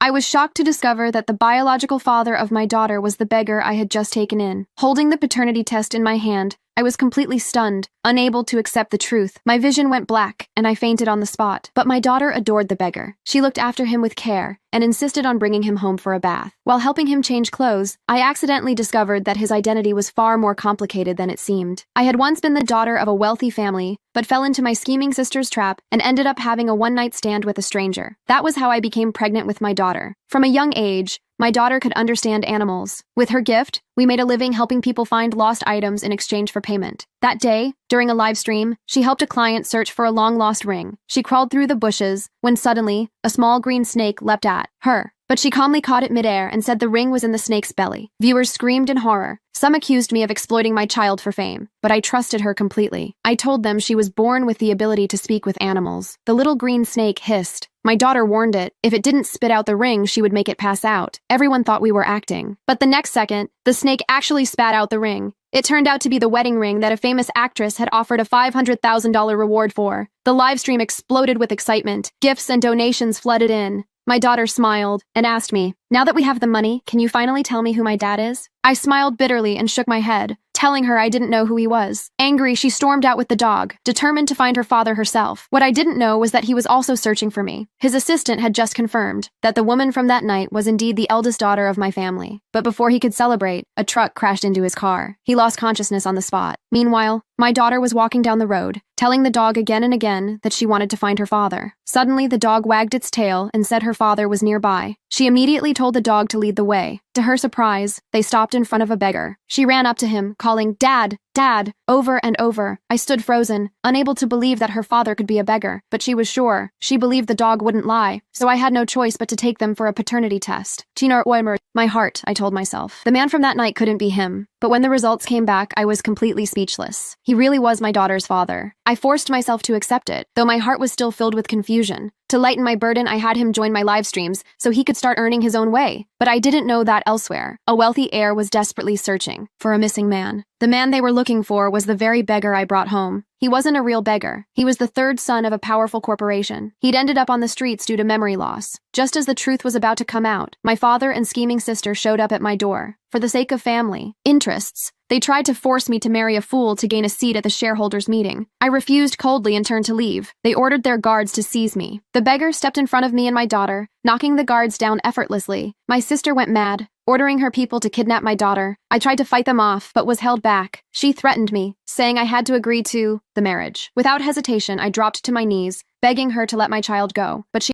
I was shocked to discover that the biological father of my daughter was the beggar I had just taken in. Holding the paternity test in my hand, I was completely stunned, unable to accept the truth. My vision went black, and I fainted on the spot. But my daughter adored the beggar. She looked after him with care and insisted on bringing him home for a bath. While helping him change clothes, I accidentally discovered that his identity was far more complicated than it seemed. I had once been the daughter of a wealthy family, but fell into my scheming sister's trap and ended up having a one-night stand with a stranger. That was how I became pregnant with my daughter. From a young age, my daughter could understand animals. With her gift, we made a living helping people find lost items in exchange for payment. That day, during a live stream, she helped a client search for a long-lost ring. She crawled through the bushes when suddenly, a small green snake leapt at her. But she calmly caught it midair and said the ring was in the snake's belly. Viewers screamed in horror. Some accused me of exploiting my child for fame, but I trusted her completely. I told them she was born with the ability to speak with animals. The little green snake hissed. My daughter warned it, if it didn't spit out the ring, she would make it pass out. Everyone thought we were acting. But the next second, the snake actually spat out the ring. It turned out to be the wedding ring that a famous actress had offered a $500,000 reward for. The live stream exploded with excitement. Gifts and donations flooded in. My daughter smiled and asked me, "Now that we have the money, can you finally tell me who my dad is?" I smiled bitterly and shook my head, telling her I didn't know who he was. Angry, she stormed out with the dog, determined to find her father herself. What I didn't know was that he was also searching for me. His assistant had just confirmed that the woman from that night was indeed the eldest daughter of my family. But before he could celebrate, a truck crashed into his car. He lost consciousness on the spot. Meanwhile, my daughter was walking down the road, telling the dog again and again that she wanted to find her father. Suddenly, the dog wagged its tail and said her father was nearby. She immediately told the dog to lead the way. To her surprise, they stopped in front of a beggar. She ran up to him, calling, "Dad! Dad!" over and over. I stood frozen, unable to believe that her father could be a beggar, but she was sure. She believed the dog wouldn't lie, so I had no choice but to take them for a paternity test. My heart, I told myself. The man from that night couldn't be him. But when the results came back, I was completely speechless. He really was my daughter's father. I forced myself to accept it, though my heart was still filled with confusion. To lighten my burden, I had him join my live streams so he could start earning his own way. But I didn't know that elsewhere, a wealthy heir was desperately searching for a missing man. The man they were looking for was the very beggar I brought home. He wasn't a real beggar. He was the third son of a powerful corporation. He'd ended up on the streets due to memory loss. Just as the truth was about to come out, my father and scheming sister showed up at my door. For the sake of family interests, they tried to force me to marry a fool to gain a seat at the shareholders' meeting. I refused coldly and turned to leave. They ordered their guards to seize me. The beggar stepped in front of me and my daughter, knocking the guards down effortlessly. My sister went mad, ordering her people to kidnap my daughter. I tried to fight them off, but was held back. She threatened me, saying I had to agree to the marriage. Without hesitation, I dropped to my knees, begging her to let my child go. But she